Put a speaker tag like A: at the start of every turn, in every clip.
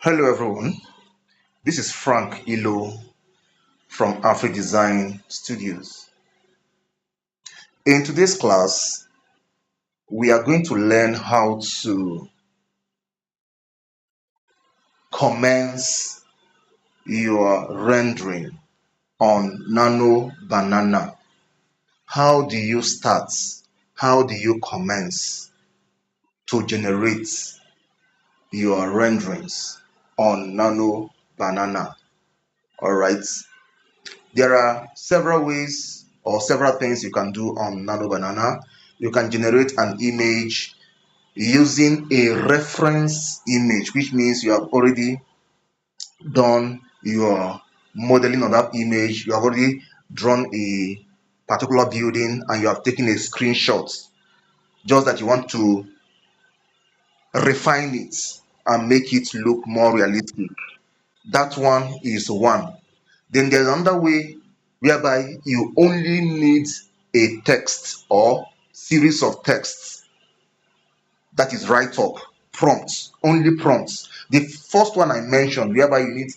A: Hello everyone, this is Frank Ilo from Afri Design Studios. In today's class, we are going to learn how to commence your rendering on Nano Banana. How do you start? How do you commence to generate your renderings on Nano Banana? All right. There are several ways or several things you can do on Nano Banana. You can generate an image using a reference image, which means you have already done your modeling on that image. You have already drawn a particular building and you have taken a screenshot, just that you want to refine it and make it look more realistic. That one is one. Then there's another way whereby you only need a text or series of texts, that is write up, prompts, only prompts. The first one I mentioned, whereby you need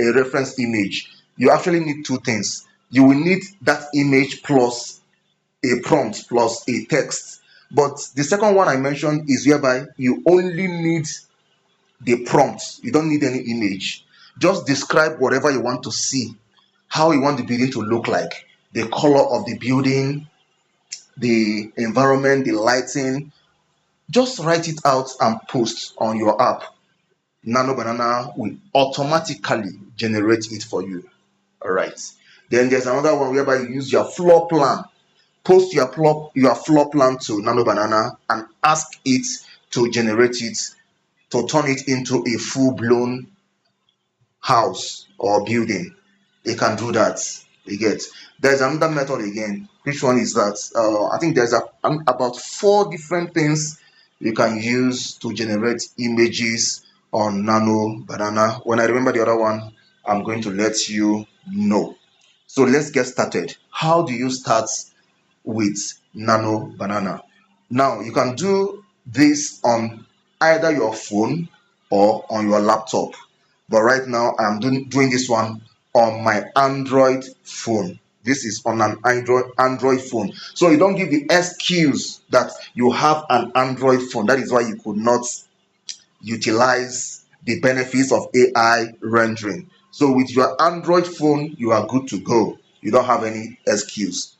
A: a reference image, you actually need two things. You will need that image plus a prompt plus a text. But the second one I mentioned is whereby you only need the prompt. You don't need any image. Just describe whatever you want to see, how you want the building to look like, the color of the building, the environment, the lighting. Just write it out and post on your app. Nano Banana will automatically generate it for you. All right. Then there's another one whereby you use your floor plan. Post your floor plan to Nano Banana and ask it to generate it, to turn it into a full-blown house or building. It can do that. You get. There's another method again. Which one is that? I think there's about four different things you can use to generate images on Nano Banana. When I remember the other one, I'm going to let you know. So let's get started. How do you start with Nano Banana? Now you can do this on either your phone or on your laptop. But right now I'm doing this one on my Android phone. This is on an Android phone. So you don't give the excuse that you have an Android phone. That is why you could not utilize the benefits of AI rendering. So with your Android phone, you are good to go. You don't have any excuse.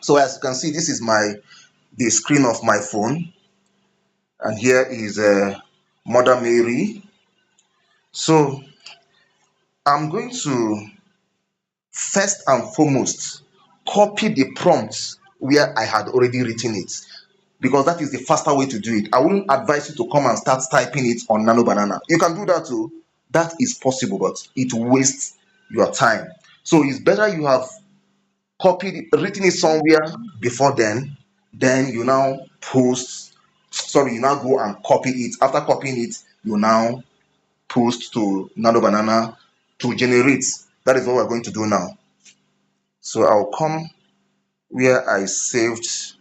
A: So as you can see, this is the screen of my phone, and here is Mother Mary. So I'm going to first and foremost copy the prompt where I had already written it, because that is the faster way to do it. I wouldn't advise you to come and start typing it on Nano Banana. You can do that too. That is possible, but it wastes your time. So it's better you have written it somewhere before then you now you now go and copy it. After copying it, you now post to Nano Banana to generate. That is what we're going to do now. So I'll come where I saved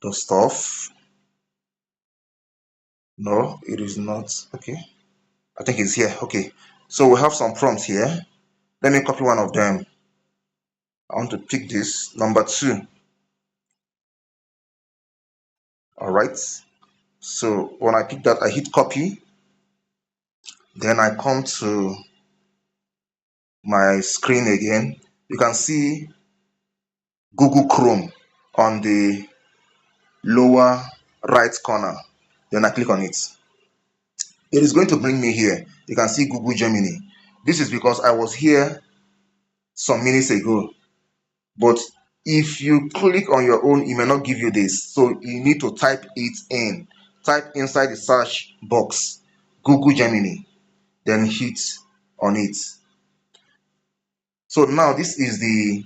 A: the stuff. No, it is not. Okay. I think it's here. Okay. So we have some prompts here. Let me copy one of them. I want to pick this, number 2. All right. So when I pick that, I hit copy. Then I come to my screen again. You can see Google Chrome on the lower right corner. Then I click on it. It is going to bring me here. You can see Google Gemini. This is because I was here some minutes ago. But if you click on your own, it may not give you this. So you need to type it in. Type inside the search box Google Gemini. Then hit on it. So now this is the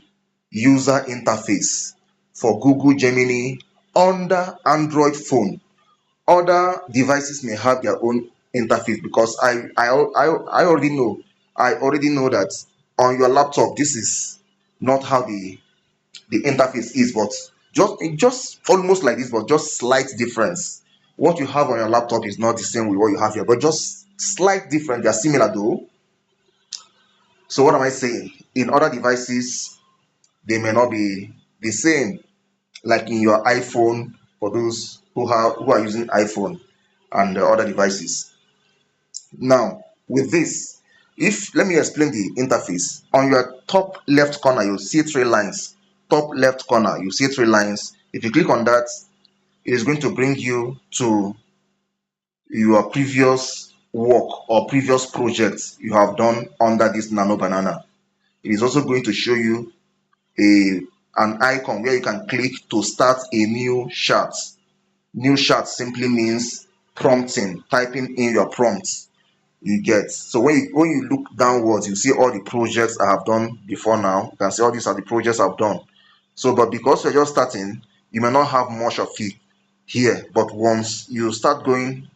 A: user interface for Google Gemini under Android phone. Other devices may have their own interface, because I already know. I already know that on your laptop this is not how the interface is, but just almost like this, but just slight difference. What you have on your laptop is not the same with what you have here, but just slight different. They are similar though. So what am I saying? In other devices, they may not be the same. Like in your iPhone, for those who are using iPhone and other devices. Now, with this, if let me explain the interface. On your top left corner, you see three lines. Top left corner, you see three lines. If you click on that, it is going to bring you to your previous work or previous projects you have done under this Nano Banana. It is also going to show you a an icon where you can click to start a new chart. New chart simply means prompting, typing in your prompts. You get. So when you look downwards, you see all the projects I have done before now. You can see all these are the projects I've done. So, but because you're just starting, you may not have much of it here. But once you start going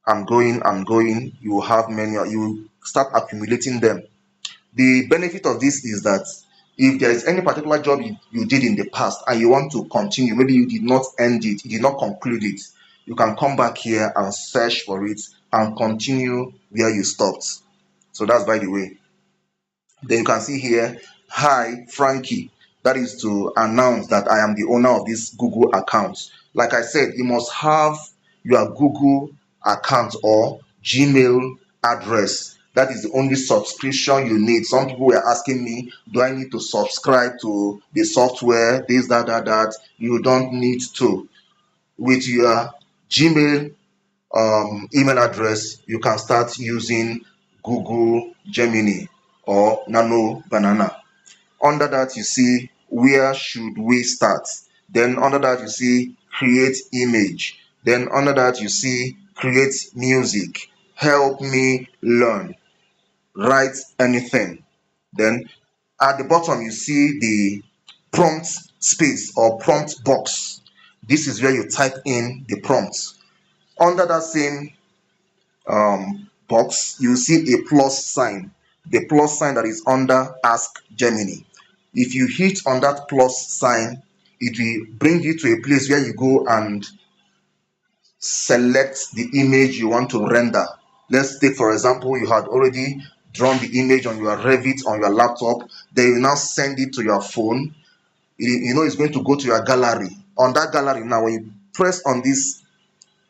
A: and going and going, you will have many, you start accumulating them. The benefit of this is that if there is any particular job you did in the past and you want to continue, maybe you did not end it, you did not conclude it, you can come back here and search for it and continue where you stopped. So that's by the way. Then you can see here, hi Frankie. That is to announce that I am the owner of this Google account. Like I said, you must have your Google account or Gmail address. That is the only subscription you need. Some people were asking me, do I need to subscribe to the software? This, that. You don't need to. With your Gmail email address, you can start using Google Gemini or Nano Banana. Under that, you see where should we start. Then under that, you see create image. Then under that, you see create music. Help me learn. Write anything. Then at the bottom, you see the prompt space or prompt box. This is where you type in the prompt. Under that same box, you see a plus sign, the plus sign that is under Ask Gemini. If you hit on that plus sign, it will bring you to a place where you go and select the image you want to render. Let's take, for example, you had already drawn the image on your Revit on your laptop, then you now send it to your phone. You know it's going to go to your gallery. On that gallery now, when you press on this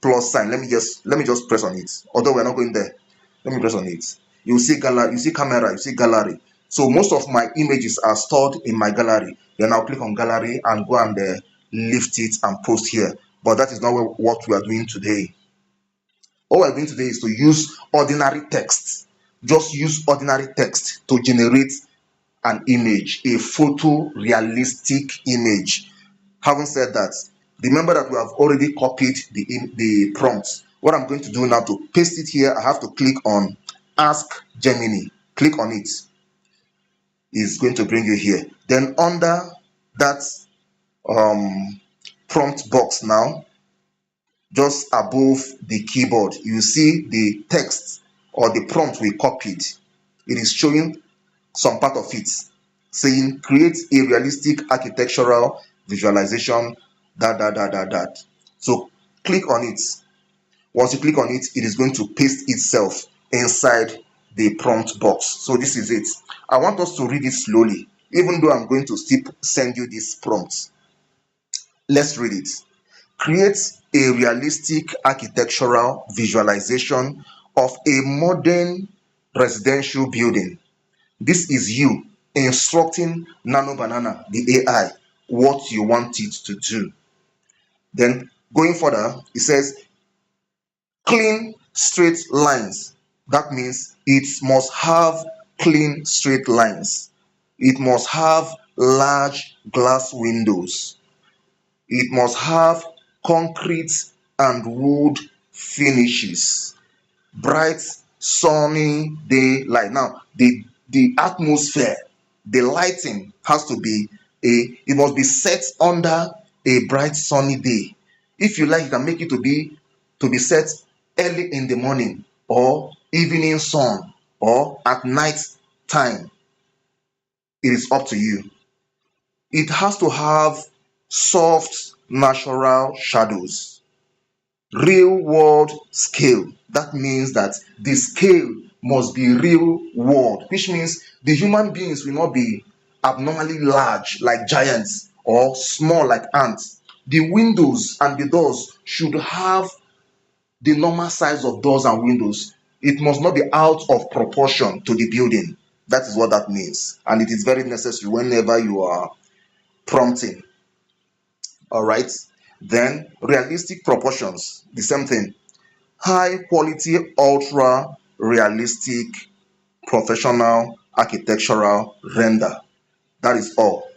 A: plus sign, let me just press on it, although we're not going there. Let me press on it. You see gallery, you see camera, you see gallery. So most of my images are stored in my gallery. Then I'll click on gallery and go and lift it and post here. But that is not what we are doing today. All we're doing today is to use ordinary text. Just use ordinary text to generate an image, a photorealistic image. Having said that, remember that we have already copied the prompt. What I'm going to do now to paste it here, I have to click on Ask Gemini. Click on it. It's going to bring you here. Then under that prompt box now, just above the keyboard, you see the text or the prompt we copied. It is showing some part of it, saying create a realistic architectural visualization, that. So click on it. Once you click on it, it is going to paste itself inside the prompt box. So this is it. I want us to read it slowly, even though I'm going to still send you this prompt. Let's read it. Create a realistic architectural visualization of a modern residential building. This is you instructing Nano Banana, the AI, what you want it to do. Then going further, it says clean straight lines. That means it must have clean straight lines. It must have large glass windows. It must have concrete and wood finishes. Bright sunny daylight. Now the atmosphere, the lighting has to be it must be set under a bright sunny day. If you like, you can make it to be set early in the morning or evening sun or at night time. It is up to you. It has to have soft natural shadows. real world scale. That means that the scale must be real world, which means the human beings will not be abnormally large like giants or small like ants. The windows and the doors should have the normal size of doors and windows. It must not be out of proportion to the building. That is what that means. And it is very necessary whenever you are prompting. All right. Then realistic proportions, the same thing. High quality, ultra realistic, professional architectural render. That is all.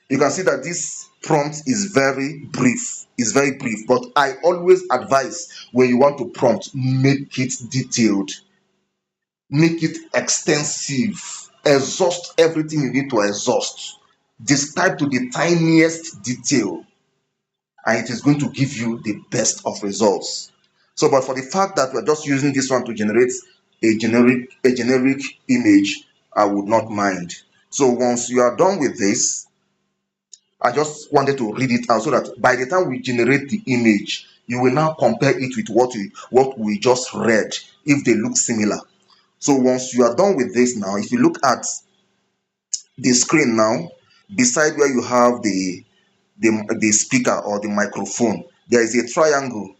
A: You can see that this prompt is very brief, but I always advise when you want to prompt, make it detailed, make it extensive, exhaust everything you need to exhaust, describe to the tiniest detail, and it is going to give you the best of results. So, but for the fact that we're just using this one to generate a generic image, I would not mind. So once you are done with this, I just wanted to read it out so that by the time we generate the image, you will now compare it with what we just read, if they look similar. So once you are done with this now, if you look at the screen now, beside where you have the speaker or the microphone, there is a triangle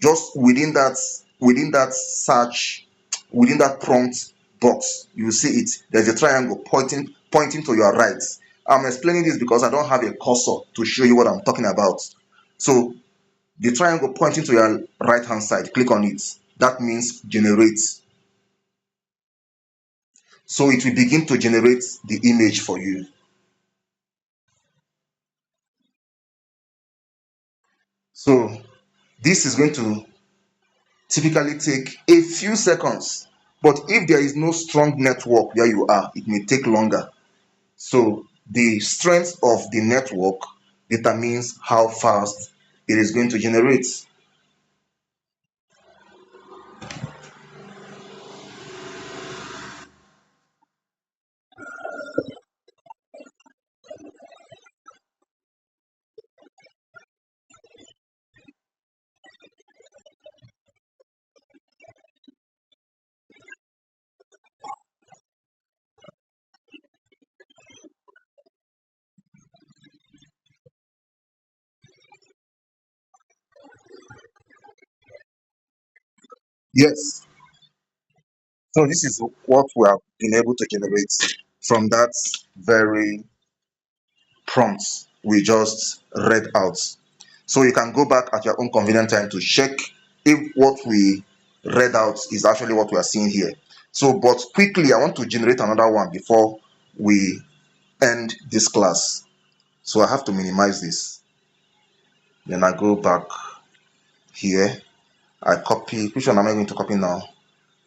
A: just within that search, within that prompt box. You see it, there's a triangle pointing to your right. I'm explaining this because I don't have a cursor to show you what I'm talking about. So the triangle pointing to your right hand side, click on it. That means generate. So it will begin to generate the image for you. So this is going to typically take a few seconds, but if there is no strong network where you are, it may take longer. So the strength of the network determines how fast it is going to generate. Yes. So this is what we have been able to generate from that very prompt we just read out. So you can go back at your own convenient time to check if what we read out is actually what we are seeing here. So, but quickly, I want to generate another one before we end this class. So I have to minimize this. Then I go back here. I copy. Which one am I going to copy now?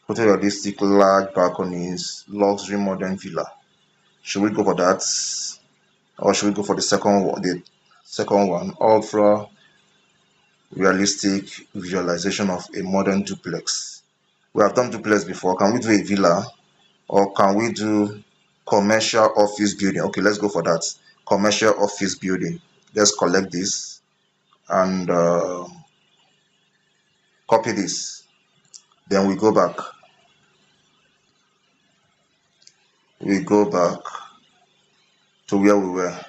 A: Photorealistic large balconies, luxury modern villa. Should we go for that? Or should we go for the second one? The second one, ultra realistic visualization of a modern duplex. We have done duplex before. Can we do a villa, or can we do commercial office building? Okay, let's go for that. Commercial office building. Let's collect this and copy this. Then we go back. We go back to where we were.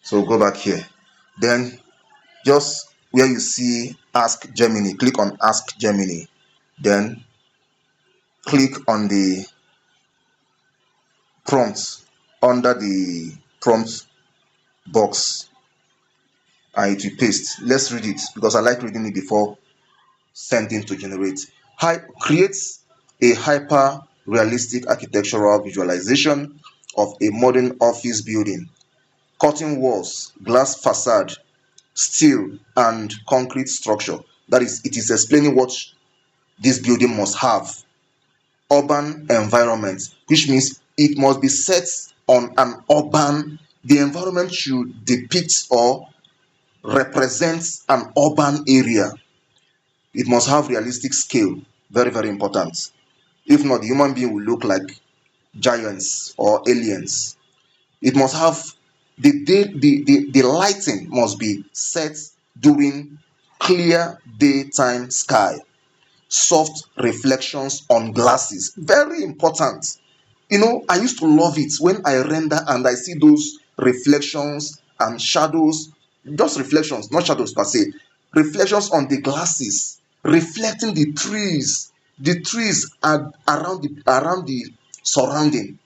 A: So go back here. Then just where you see Ask Gemini, click on Ask Gemini. Then click on the prompt under the prompt box and it will paste. Let's read it because I like reading it before sending to generate. Creates a hyper realistic architectural visualization of a modern office building. Curtain walls, glass facade, steel and concrete structure. That is, it is explaining what this building must have. Urban environment, which means it must be set on an urban, the environment should depict or represent an urban area. It must have realistic scale, very, very important. If not, the human being will look like giants or aliens. It must have the lighting must be set during clear daytime sky, soft reflections on glasses. Very important. I used to love it when I render and I see those reflections and shadows, just reflections, not shadows per se, reflections on the glasses, reflecting the trees are around the surrounding.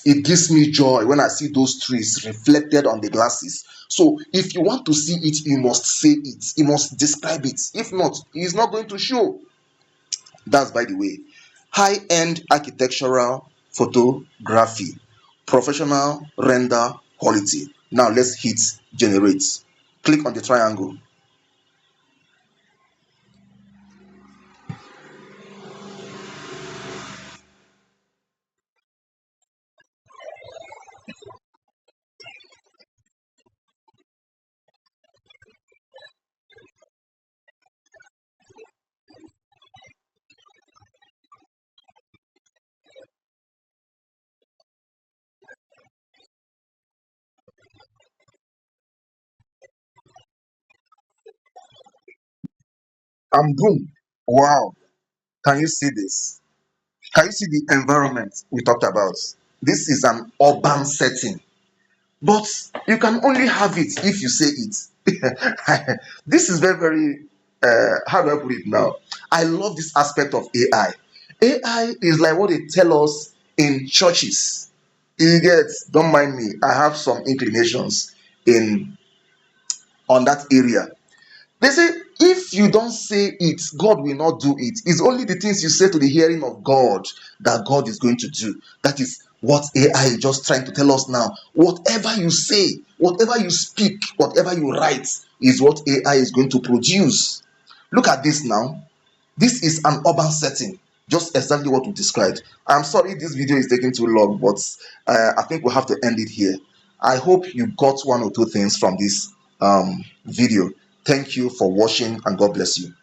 A: It gives me joy when I see those trees reflected on the glasses. So if you want to see it, you must say it, you must describe it. If not, it's not going to show. That's by the way. High-end architectural photography, professional render quality. Now let's hit generate. Click on the triangle. And boom. Wow. Can you see this? Can you see the environment we talked about? This is an urban setting, but you can only have it if you say it. This is very, very, how do I put it now? I love this aspect of AI. AI is like what they tell us in churches. You get, don't mind me, I have some inclinations in on that area. They say if you don't say it, God will not do it. It's only the things you say to the hearing of God that God is going to do. That is what AI is just trying to tell us now. Whatever you say, whatever you speak, whatever you write is what AI is going to produce. Look at this now. This is an urban setting, just exactly what we described. I'm sorry this video is taking too long, but I think we'll have to end it here. I hope you got one or two things from this video. Thank you for watching and God bless you.